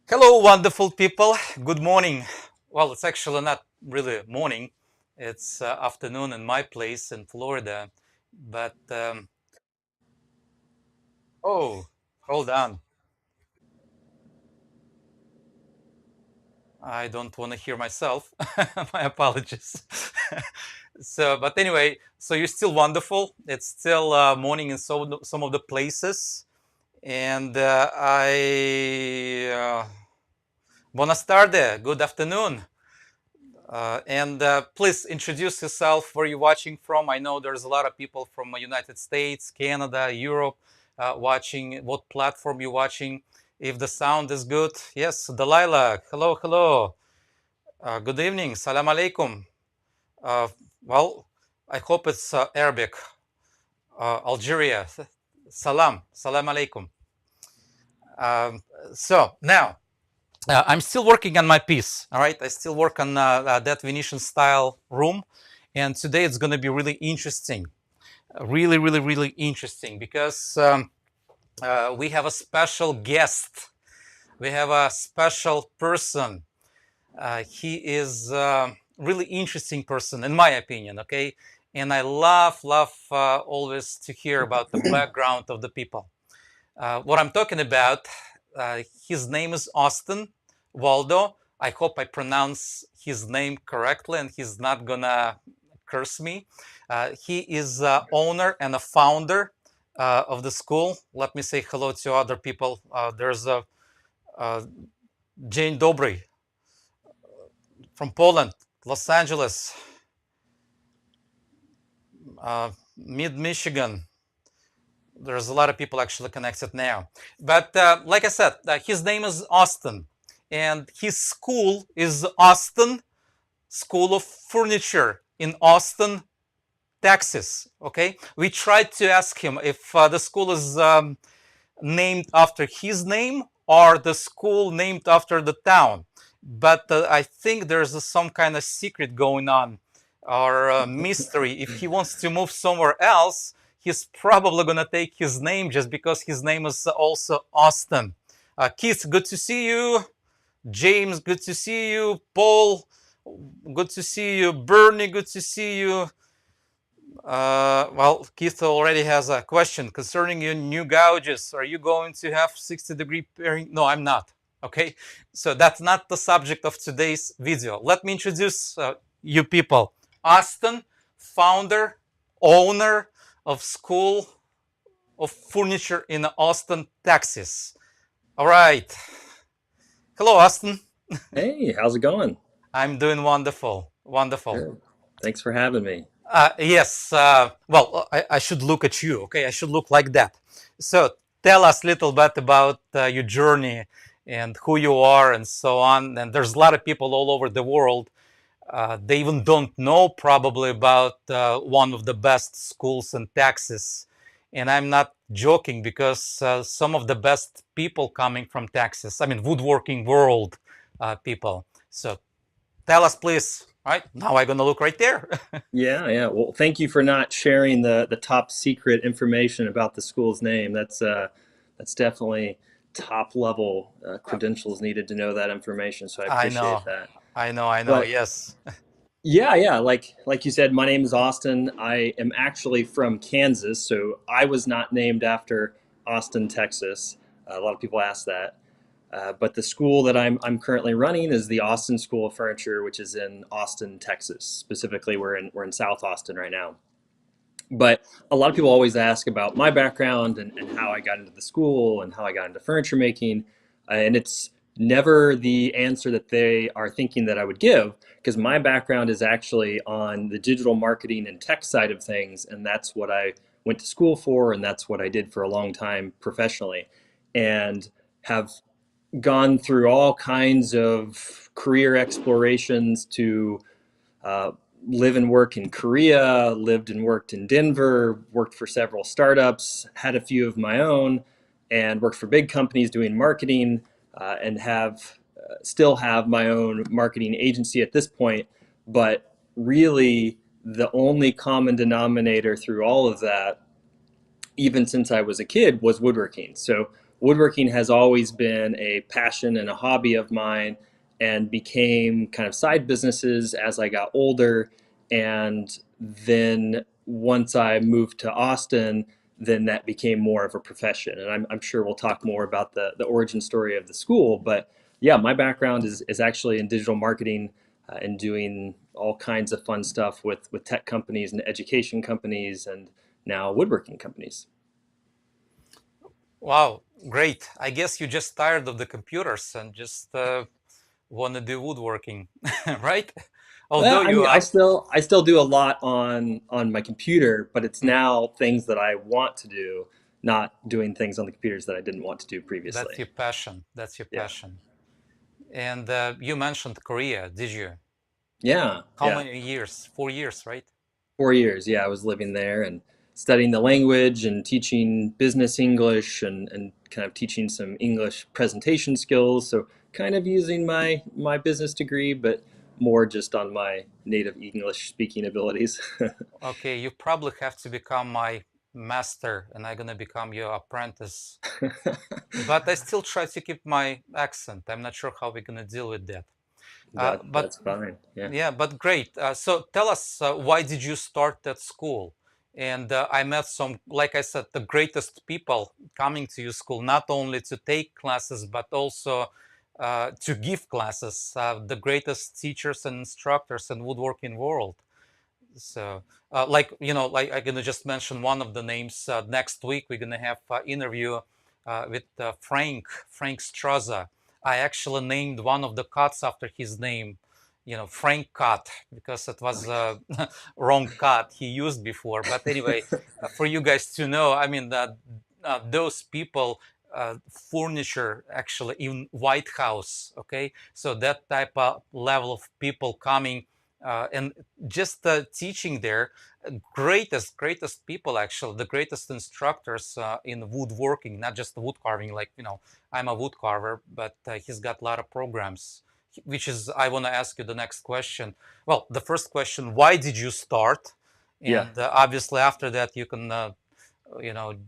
Hello, wonderful people. Good morning. Well, it's actually not really morning. It's afternoon in my place in Florida. But oh, hold on. I don't want to hear myself. My apologies. But anyway, so you're still wonderful. It's still morning in some of the places, and buenas tardes. Good afternoon. And please introduce yourself. Where you're watching from? I know there's a lot of people from the United States, Canada, Europe watching. What platform you're watching? If the sound is good, yes, Delilah. Hello, hello. Good evening. Salam alaikum. Uh, well, I hope it's Arabic. Algeria. Salam alaikum. Um, so now I'm still working on my piece. All right, I still work on that Venetian style room, and today it's going to be really interesting, really, really, really interesting because we have a special guest. We have a special person. He is really interesting person, in my opinion. Okay, and I love always to hear about the background of the people. What I'm talking about, his name is Austin Waldo. I hope I pronounce his name correctly and he's not gonna curse me. He is owner and a founder of the school. Let me say hello to other people. There's a Jane Dobry from Poland, Los Angeles, Mid Michigan. There's a lot of people actually connected now. But like I said, his name is Austin, and his school is Austin School of Furniture in Austin, Texas. Okay, we tried to ask him if the school is named after his name or the school named after the town. But I think there's some kind of secret going on or mystery. If he wants to move somewhere else, he's probably going to take his name just because his name is also Austin. Keith, good to see you. James, good to see you. Paul, good to see you. Bernie, good to see you. Well, Keith already has a question concerning your new gouges. Are you going to have 60-degree pairing? No, I'm not. Okay, so that's not the subject of today's video. Let me introduce you people. Austin, founder, owner of School of Furniture in Austin, Texas. All right. Hello, Austin. Hey, how's it going? I'm doing wonderful. Wonderful. Good. Thanks for having me. Yes. Well, I should look at you. Okay, I should look like that. So tell us a little bit about your journey and who you are and so on. And there's a lot of people all over the world. They even don't know probably about one of the best schools in Texas. And I'm not joking because some of the best people coming from Texas. I mean, woodworking world people. So tell us, please. All right, now I'm gonna look right there. Yeah. Well, thank you for not sharing the top secret information about the school's name. That's definitely top level credentials needed to know that information. So I I appreciate know, that. I know. But Yes. yeah. Like you said, my name is Austin. I am actually from Kansas, so I was not named after Austin, Texas. A lot of people ask that. But the school that I'm currently running is the Austin School of Furniture, which is in Austin, Texas. Specifically, we're in South Austin right now. But a lot of people always ask about my background and how I got into the school and how I got into furniture making. And it's never the answer that they are thinking that I would give, because my background is actually on the digital marketing and tech side of things. And that's what I went to school for. And that's what I did for a long time professionally. And have gone through all kinds of career explorations to uh, live and work in Korea, lived and worked in Denver, worked for several startups, had a few of my own, and worked for big companies doing marketing, and have still have my own marketing agency at this point. But really, the only common denominator through all of that, even since I was a kid, was woodworking. So woodworking has always been a passion and a hobby of mine, and became kind of side businesses as I got older. And then once I moved to Austin, then that became more of a profession. And I'm sure we'll talk more about the origin story of the school. But yeah, my background is actually in digital marketing, and doing all kinds of fun stuff with tech companies and education companies and now woodworking companies. Wow, great. I guess you're just tired of the computers and just want to do woodworking, right? Although Well, I you mean, I are. still I still do a lot on my computer, but it's Mhm. now things that I want to do, not doing things on the computers that I didn't want to do That's previously. your passion. That's your Yeah. passion. And you mentioned Korea, did you? Yeah, How yeah. many years? 4 years, right? 4 years, yeah, I was living there and studying the language and teaching business English, and kind of teaching some English presentation skills. So kind of using my business degree, but more just on my native English speaking abilities. Okay, you probably have to become my master and I'm gonna become your apprentice. But I still try to keep my accent. I'm not sure how we're gonna deal with that. But That's fine. Yeah. yeah, but great. So tell us, why did you start that school? And I met some, like I said, the greatest people coming to your school, not only to take classes, but also to give classes, the greatest teachers and instructors in woodworking world. So, like like I'm gonna just mention one of the names. Next week we're gonna have an interview with Frank Straza. I actually named one of the cuts after his name. Frank cut because it was a wrong cut he used before. But anyway, for you guys to know, I mean that those people. Furniture actually in White House, okay, so that type of level of people coming and just teaching there, greatest people, actually the greatest instructors in woodworking, not just wood carving. Like, I'm a wood carver, but he's got a lot of programs, which is, I want to ask you the next question. Well, the first question, why did you start? Yeah. And obviously after that you can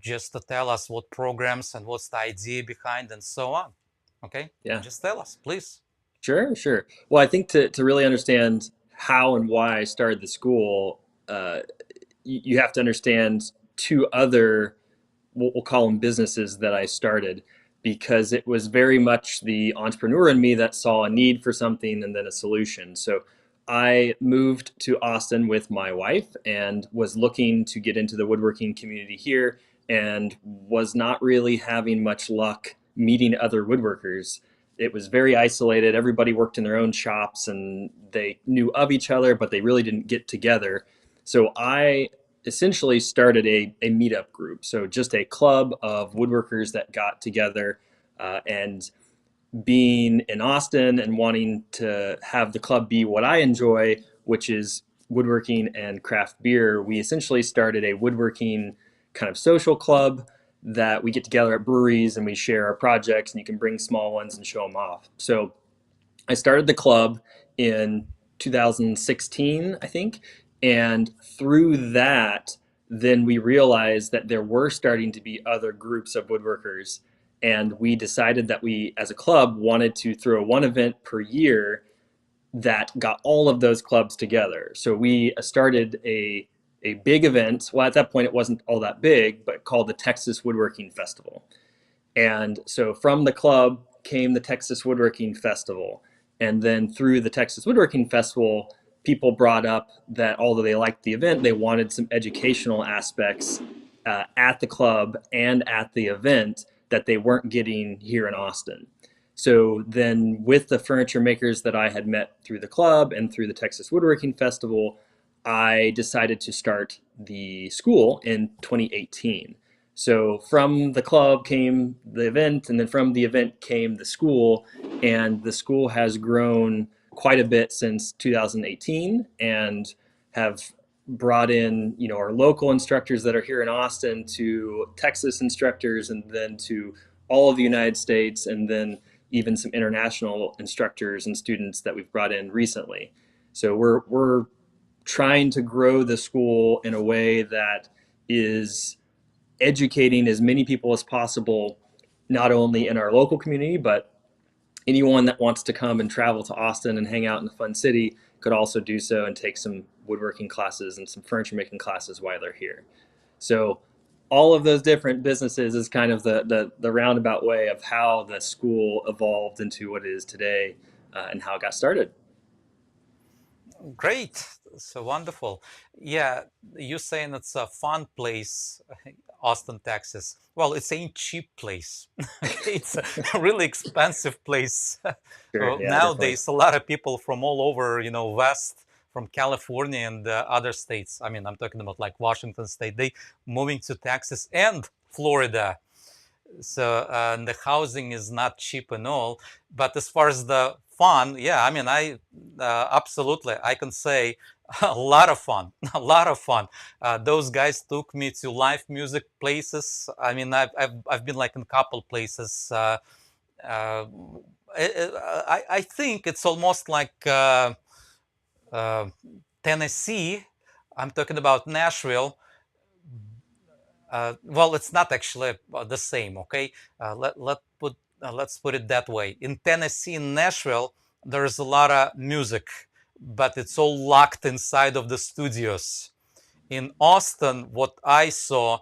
just to tell us what programs and what's the idea behind and so on. Okay, Yeah. just tell us, please. Sure, sure. Well, I think to really understand how and why I started the school, you have to understand two other, what we'll call them, businesses that I started, because it was very much the entrepreneur in me that saw a need for something and then a solution. So I moved to Austin with my wife and was looking to get into the woodworking community here, and was not really having much luck meeting other woodworkers. It was very isolated. Everybody worked in their own shops and they knew of each other, but they really didn't get together. So I essentially started a meetup group. So just a club of woodworkers that got together, and being in Austin and wanting to have the club be what I enjoy, which is woodworking and craft beer, we essentially started a woodworking kind of social club that we get together at breweries and we share our projects, and you can bring small ones and show them off. So I started the club in 2016, I think. And through that, then we realized that there were starting to be other groups of woodworkers. And we decided that we, as a club, wanted to throw one event per year that got all of those clubs together. So we started a big event. Well, at that point, it wasn't all that big, but called the Texas Woodworking Festival. And so from the club came the Texas Woodworking Festival. And then through the Texas Woodworking Festival, people brought up that although they liked the event, they wanted some educational aspects at the club and at the event that they weren't getting here in Austin. So then, with the furniture makers that I had met through the club and through the Texas Woodworking Festival, I decided to start the school in 2018. So from the club came the event, and then from the event came the school, and the school has grown quite a bit since 2018, and have brought in, our local instructors that are here in Austin, to Texas instructors, and then to all of the United States, and then even some international instructors and students that we've brought in recently. So we're trying to grow the school in a way that is educating as many people as possible not only in our local community, but anyone that wants to come and travel to Austin and hang out in the Fun City could also do so and take some woodworking classes and some furniture making classes while they're here. So all of those different businesses is kind of the roundabout way of how the school evolved into what it is today, and how it got started. Great. So wonderful. Yeah, you're saying it's a fun place, Austin, Texas. Well, it's a cheap place. Okay, it's a really expensive place. Sure, Well, yeah, definitely. nowadays, a lot of people from all over, West, from California and other states. I mean, I'm talking about like Washington State. They moving to Texas and Florida. So the housing is not cheap and all. But as far as the fun, yeah, I mean, I absolutely I can say a lot of fun, a lot of fun. Those guys took me to live music places. I mean, I've been like in a couple places. Uh, I think it's almost like uh, Tennessee. I'm talking about Nashville. Well, it's not actually the same. Okay, let's put it that way. In Tennessee, in Nashville, there's a lot of music, but it's all locked inside of the studios. In Austin, what I saw,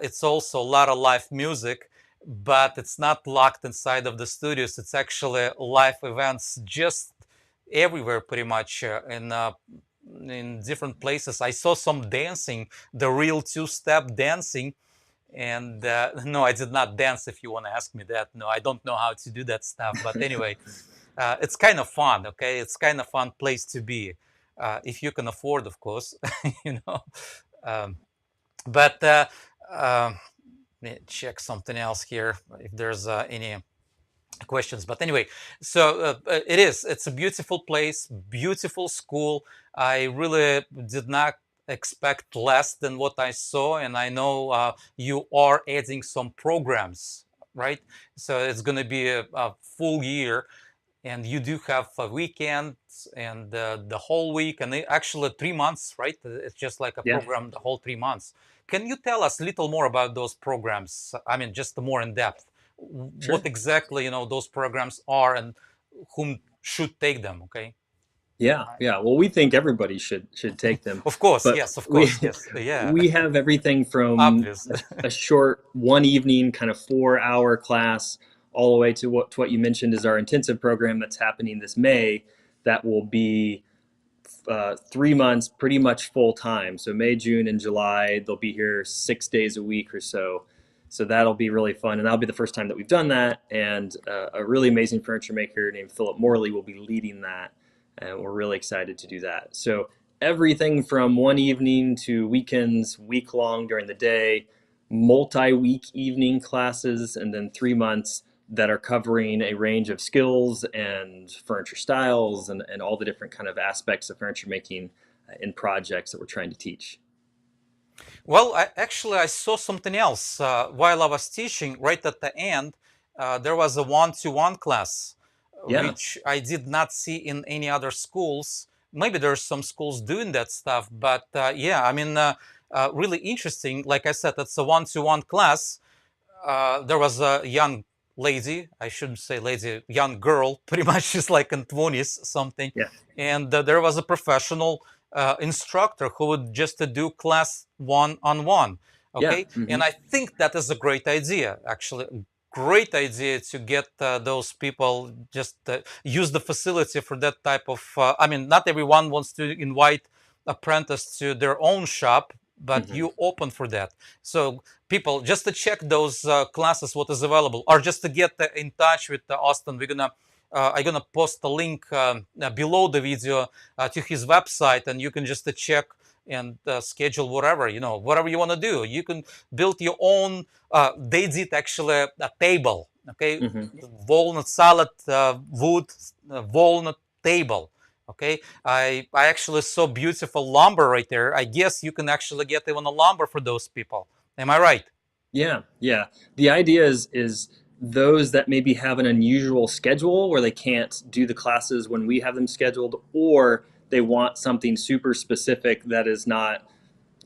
it's also a lot of live music, but it's not locked inside of the studios. It's actually live events just everywhere, pretty much in different places. I saw some dancing, the real two-step dancing, and no, I did not dance. If you want to ask me that, no, I don't know how to do that stuff. But anyway, it's kind of fun. Okay, it's kind of fun place to be, if you can afford, of course. you know. Um, but let me check something else here if there's any questions. But anyway, so it's a beautiful place, beautiful school. I really did not expect less than what I saw, and I know you are adding some programs, right? So it's going to be a full year, and you do have weekends and the whole week, and actually 3 months, right? It's just like a Yeah, program the whole 3 months. Can you tell us a little more about those programs? I mean, just more in depth. What sure. exactly those programs are and whom should take them? Okay. Yeah, yeah. Well, we think everybody should take them, Of course, but yes, of we course, yes, yeah, we have everything from obvious. a short one evening kind of 4 hour class all the way to what you mentioned is our intensive program that's happening this May. That will be 3 months, pretty much full time. So May, June, and July, they'll be here 6 days a week or so. So that'll be really fun, and that'll be the first time that we've done that. And a really amazing furniture maker named Philip Morley will be leading that, and we're really excited to do that. So everything from one evening to weekends, week long during the day, multi-week evening classes, and then 3 months that are covering a range of skills and furniture styles and all the different kind of aspects of furniture making in projects that we're trying to teach. Well, I saw something else while I was teaching. Right at the end, there was a one-to-one class, Yeah, which I did not see in any other schools. Maybe there's some schools doing that stuff, but yeah, I mean, really interesting. Like I said, it's a one-to-one class. There was a young lady, I shouldn't say lady, young girl, pretty much she's like in 20s something. yeah, And there was a professional instructor who would just do class one on one. yeah. Okay. Hmm. And I think that is a great idea, actually. Great idea to get those people just use the facility for that type of. I mean, not everyone wants to invite apprentice to their own shop, but Hmm. you open for that. So people just to check those classes what is available or just to get in touch with Austin, we're gonna I'm gonna post a link below the video to his website, and you can just check and schedule whatever whatever you want to do. You can build your own. They did actually a table, okay, Hmm. walnut salad wood walnut table. Okay, I actually saw beautiful lumber right there. I guess you can actually get even a lumber for those people. Am I right? Yeah, yeah. The idea is those that maybe have an unusual schedule where they can't do the classes when we have them scheduled, or they want something super specific that is not,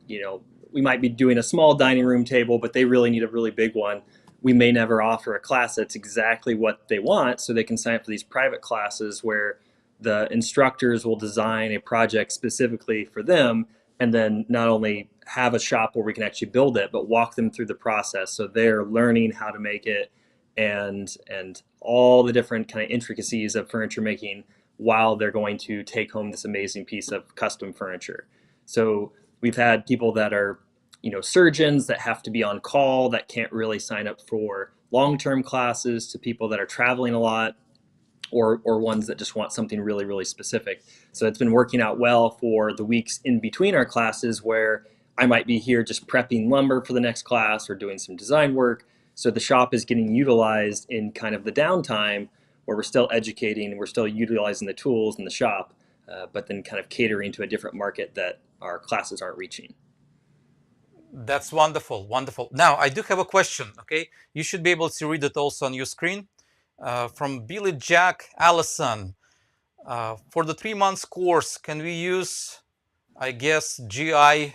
we might be doing a small dining room table, but they really need a really big one. we may never offer a class that's exactly what they want, so they can sign up for these private classes where the instructors will design a project specifically for them, and then not only have a shop where we can actually build it, but walk them through the process so they're learning how to make it, and all the different kind of intricacies of furniture making while they're going to take home this amazing piece of custom furniture. So we've had people that are, surgeons that have to be on call that can't really sign up for long-term classes, to people that are traveling a lot, or ones that just want something really, really specific. So it's been working out well for the weeks in between our classes, where I might be here just prepping lumber for the next class or doing some design work. So the shop is getting utilized in kind of the downtime, where we're still educating and we're still utilizing the tools in the shop, but then kind of catering to a different market that our classes aren't reaching. That's wonderful, wonderful. Now, I do have a question, okay? You should be able to read it also on your screen. From Billy Jack Allison. For the 3 months course, can we use, I guess, GI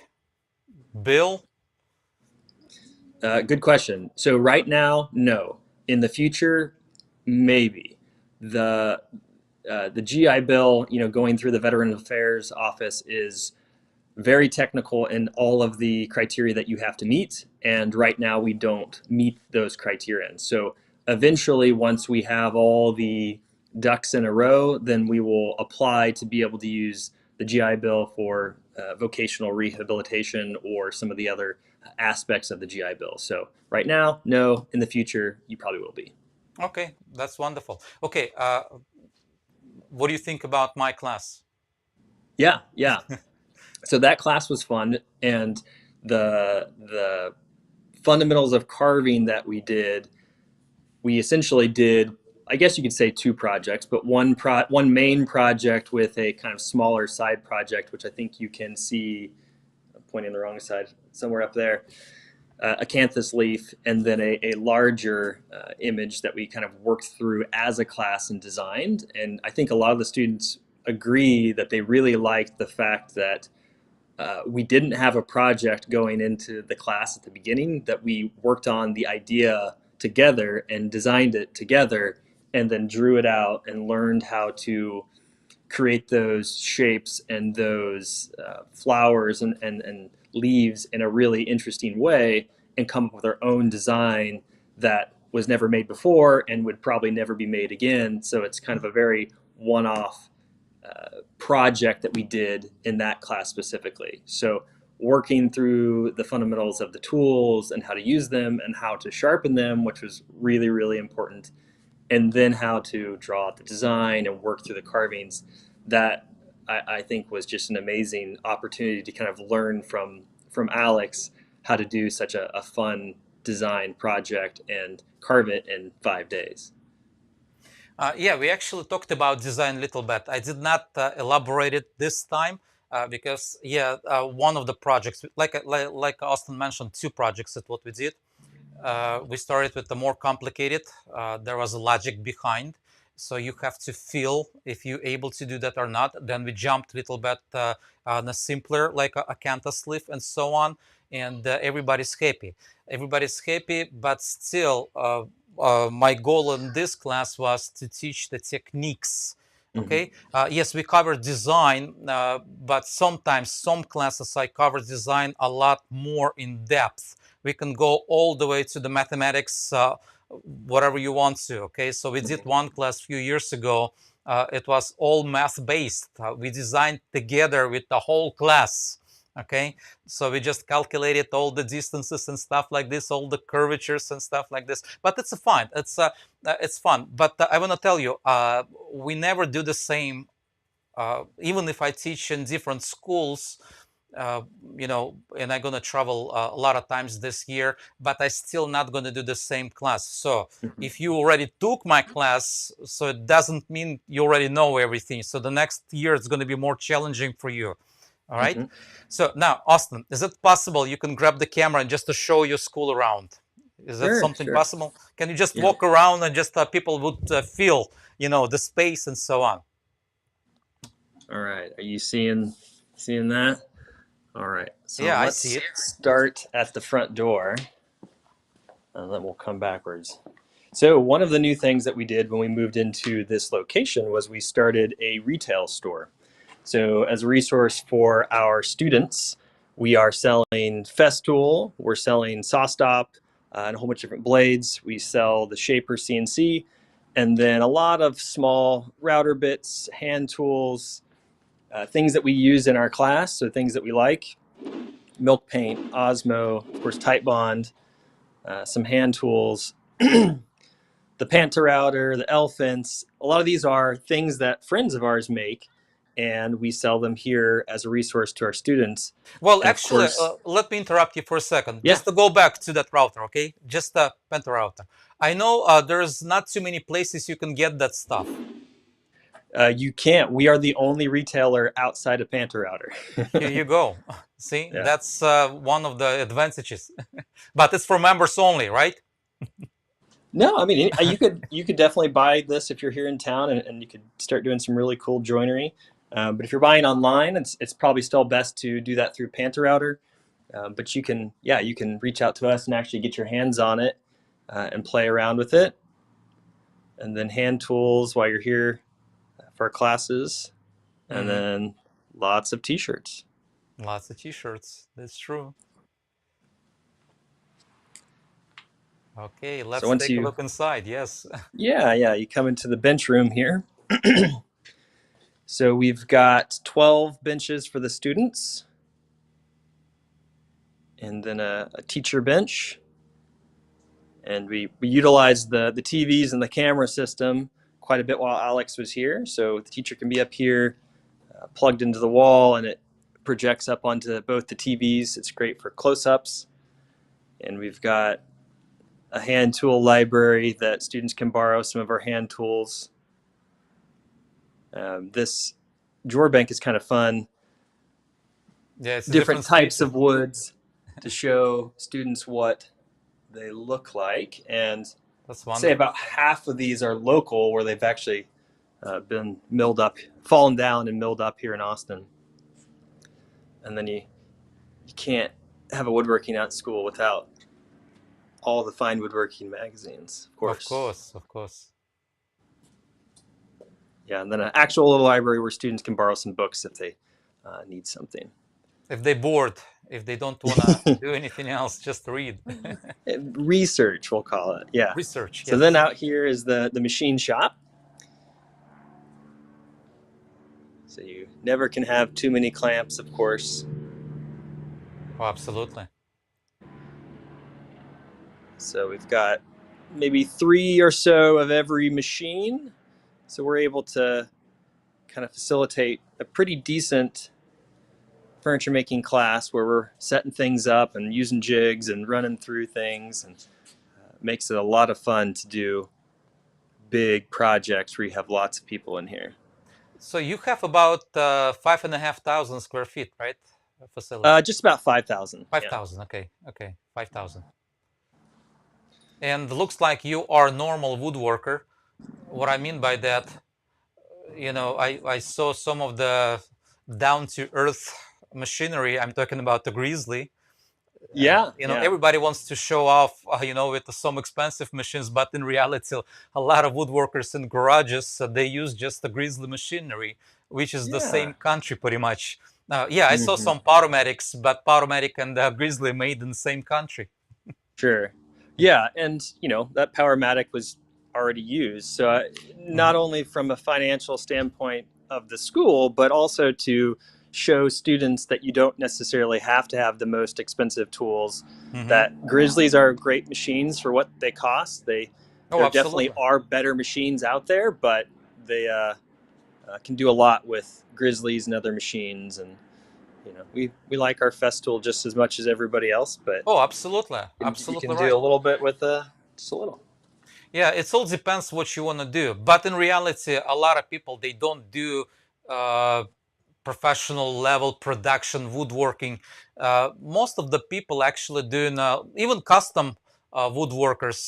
Bill? Good question. So right now, no. In the future, maybe. The GI Bill, going through the Veteran Affairs Office is very technical in all of the criteria that you have to meet. And right now, we don't meet those criteria. So eventually, once we have all the ducks in a row, then we will apply to be able to use the GI Bill for vocational rehabilitation or some of the other aspects of the GI Bill. So right now, no. In the future, you probably will be. Okay, that's wonderful. Okay, what do you think about my class? Yeah, yeah. So that class was fun, and the fundamentals of carving that we essentially did, I guess you could say, two projects, but one main project with a kind of smaller side project, which I think you can see. I'm pointing the wrong side, somewhere up there. A acanthus leaf, and then a larger image that we kind of worked through as a class and designed. And I think a lot of the students agree that they really liked the fact that we didn't have a project going into the class at the beginning, that we worked on the idea together and designed it together, and then drew it out and learned how to create those shapes and those flowers and leaves in a really interesting way, and come up with our own design that was never made before and would probably never be made again. So it's kind of a very one-off project that we did in that class specifically. So working through the fundamentals of the tools and how to use them and how to sharpen them, which was really, really important, and then how to draw out the design and work through the carvings, that I think was just an amazing opportunity to kind of learn from Alex how to do such a fun design project and carve it in 5 days. Yeah, we actually talked about design a little bit. I did not elaborate it this time because, yeah, one of the projects, like Austin mentioned, two projects that what we did. We started with the more complicated. There was a logic behind, so you have to feel if you're able to do that or not. Then we jumped a little bit on a simpler, like a acanthus leaf and so on, and everybody's happy. Everybody's happy, but still, my goal in this class was to teach the techniques. Mm-hmm. Okay. Yes, we covered design, but sometimes some classes I cover design a lot more in depth. We can go all the way to the mathematics, whatever you want to. Okay, so we did one class a few years ago. It was all math based. We designed together with the whole class. Okay, so we just calculated all the distances and stuff like this, all the curvatures and stuff like this. But it's fun. It's fun. But I want to tell you, we never do the same. Even if I teach in different schools, uh, and I'm gonna travel a lot of times this year, but I still not gonna do the same class. So Mm-hmm. if you already took my class, so it doesn't mean you already know everything. So the next year it's gonna be more challenging for you. All right. Mm-hmm. So now, Austin, is it possible you can grab the camera and just to show your school around? Is that Sure, something sure. possible? Can you just Yeah. walk around and just people would feel, the space and so on? All right. Are you seeing that? All right. So Yeah, I see let's it. start at the front door. and then we'll come backwards. So one of the new things that we did when we moved into this location was we started a retail store. So as a resource for our students, we are selling Festool, we're selling SawStop, and a whole bunch of different blades. We sell the Shaper CNC, and then a lot of small router bits, hand tools, things that we use in our class, so things that we like. Milk paint, Osmo, of course, Type Bond, some hand tools, the Panta router, the elephants. A lot of these are things that friends of ours make, and we sell them here as a resource to our students. Well, And of actually, course, let me interrupt you for a second, yeah, just to go back to that router, okay? Just the Penta router. I know there's not too many places you can get that stuff. you can't. We are the only retailer outside of Panta router. Here you go. See, Yeah. that's one of the advantages. But it's for members only, right? No, I mean you could definitely buy this if you're here in town, and you could start doing some really cool joinery. But if you're buying online, it's probably still best to do that through Panta router. But you can reach out to us and actually get your hands on it and play around with it. And then hand tools while you're here for our classes, and Hmm. then lots of t-shirts. Lots of t-shirts. That's true. Okay, So let's once take a you, look inside. Yes. yeah, you come into the bench room here. So we've got 12 benches for the students, and then a teacher bench. And we utilized the TVs and the camera system quite a bit while Alex was here. So the teacher can be up here, plugged into the wall, and it projects up onto both the TVs. It's great for close-ups. And we've got a hand tool library that students can borrow some of our hand tools. This drawer bank is kind of fun. Yeah, it's a Different different types species. of woods to show students what they look like. And That's say wonderful. about half of these are local, where they've actually been milled up, fallen down and milled up here in Austin. And then you can't have a woodworking at school without all the fine woodworking magazines, of Of course. course, of course. Yeah, and then an actual little library where students can borrow some books if they need something. If they bored, if they don't wanna do anything else, just read. Research, we'll call it. Yeah. Research, So then yes. out here is the machine shop. So you never can have too many clamps, of course. Oh, absolutely. So we've got maybe 3 or so of every machine. So we're able to kind of facilitate a pretty decent furniture making class where we're setting things up and using jigs and running through things, and makes it a lot of fun to do big projects where you have lots of people in here. So you have about 5,500 square feet, right? A facility. Just about 5,000. Five Yeah. thousand. Okay. Okay. 5,000. And looks like you are a normal woodworker. What I mean by that, I saw some of the down to earth machinery. I'm talking about the Grizzly. Yeah. Yeah. Everybody wants to show off, with some expensive machines, but in reality, a lot of woodworkers in garages, they use just the Grizzly machinery, which is the Yeah. same country pretty much. Yeah, I saw Hmm. some Powermatics, but Powermatic and Grizzly made in the same country. Sure. Yeah, and that Powermatic was already used. So not Hmm. only from a financial standpoint of the school, but also to show students that you don't necessarily have to have the most expensive tools. Hmm. That Grizzlies are great machines for what they cost. Oh, There definitely absolutely. are better machines out there, but they can do a lot with Grizzlies and other machines. And we like our Festool just as much as everybody else, but Oh, absolutely. you can Absolutely do right. a little bit with just a little. Yeah, it all depends what you want to do. But in reality, a lot of people, they don't do uh, professional level production woodworking. Most of the people actually doing even custom woodworkers,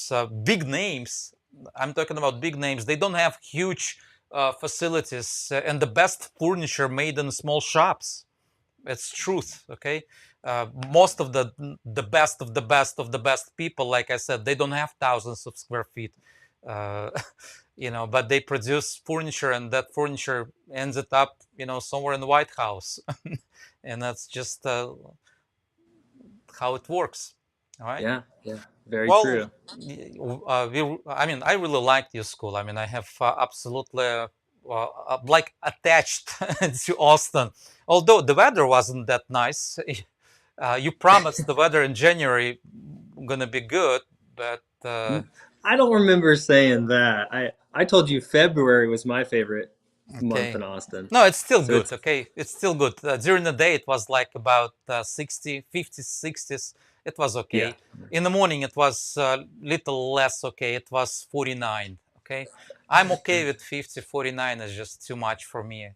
big names. I'm talking about big names. They don't have huge facilities and the best furniture made in small shops. It's truth. Okay, most of the best of the best of the best people, like I said, they don't have thousands of square feet. Uh, but they produce furniture, and that furniture ends up, somewhere in the White House, and that's just how it works. All right. Yeah, yeah, very Well, true. I mean, I really liked your school. I mean, I have absolutely like attached to Austin, although the weather wasn't that nice. You promised the weather in January gonna be good, but I don't remember saying that. I told you February was my favorite month okay. in Austin. No, it's still So good. it's Okay, it's still good. During the day, it was like about 60, 50s, 60s. It was yeah. okay. In the morning, it was a little less okay. It was 49. Okay, I'm okay with 50. 49 is just too much for me.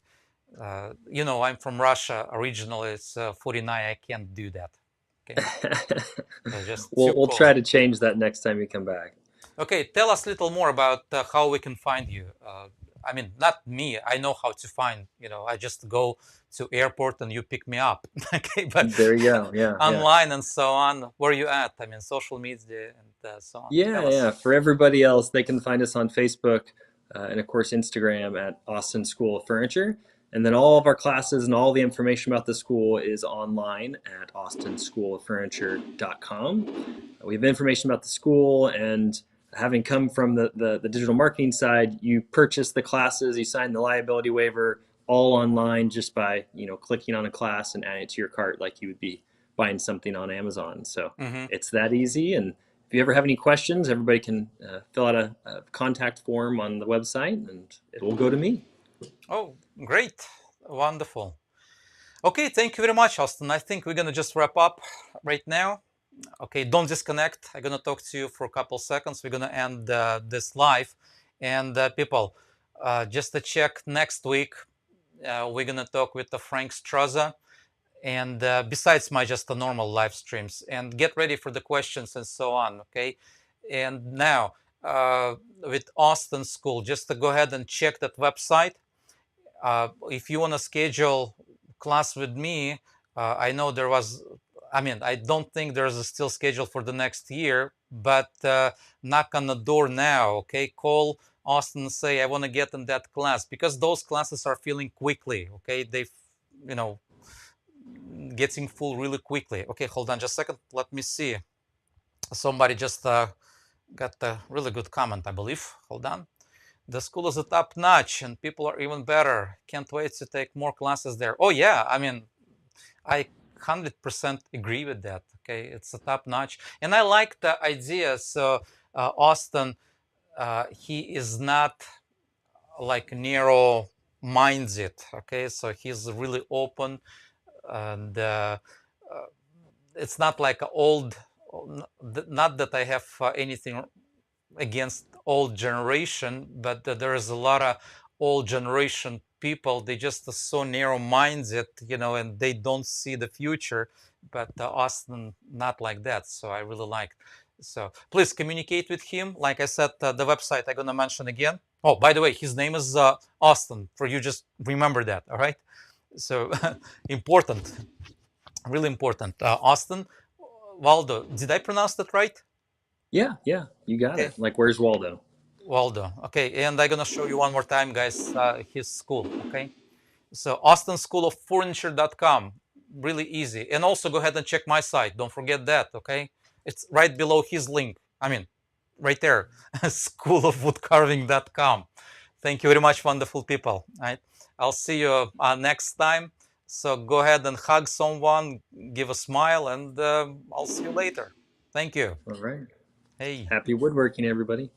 I'm from Russia originally. It's 49. I can't do that. Okay, so just too We'll try cold. to change that next time you come back. Okay, tell us a little more about how we can find you. I mean, not me. I know how to find. I just go to airport and you pick me up. Okay, but There you go. Yeah, yeah. online and so on. Where are you at? I mean, social media and so on. Yeah, Tell us. yeah. For everybody else, they can find us on Facebook and, of course, Instagram at Austin School of Furniture. And then all of our classes and all the information about the school is online at austinschooloffurniture.com. We have information about the school, and having come from the digital marketing side, you purchase the classes, you sign the liability waiver all online just by clicking on a class and adding it to your cart like you would be buying something on Amazon. So Hmm. it's that easy. And if you ever have any questions, everybody can fill out a contact form on the website, and it will go to me. Oh, great, wonderful. Okay, thank you very much, Austin. I think we're gonna just wrap up right now. Okay, don't disconnect. I'm gonna talk to you for a couple seconds. We're gonna end this live, and people, just to check next week, we're gonna talk with the Frank Straza, and besides my just the normal live streams, and get ready for the questions and so on. Okay, and now with Austin School, just to go ahead and check that website. If you want to schedule class with me, I know there was. I mean, I don't think there's a still schedule for the next year, but knock on the door now. Okay, call Austin and say I want to get in that class, because those classes are filling quickly. Okay, they, you know, getting full really quickly. Okay, hold on just a second. Let me see. Somebody just got a really good comment, I believe. Hold on. The school is a top notch and people are even better. Can't wait to take more classes there. Oh, yeah. I mean, I 100% agree with that. Okay. It's a top notch. And I like the idea. So, Austin, he is not like narrow minded. Okay. So he's really open, and uh, it's not like old, not that I have anything against old generation, but there is a lot of old generation people. They just are so narrow minded, and they don't see the future. But Austin, not like that. So I really like. So please communicate with him. Like I said, the website I'm gonna mention again. Oh, by the way, his name is Austin. For you, just remember that. All right. So important, really important. Austin Waldo. Did I pronounce that right? Yeah, yeah, you got Okay. it. Like, where's Waldo? Waldo. Okay, and I'm gonna show you one more time, guys, his school. Okay, so austinschooloffurniture.com, really easy. And also go ahead and check my site. Don't forget that. Okay, it's right below his link. I mean, right there, schoolofwoodcarving.com. Thank you very much, wonderful people. All right, I'll see you next time. So go ahead and hug someone, give a smile, and I'll see you later. Thank you. All right. Hey. Happy woodworking, everybody.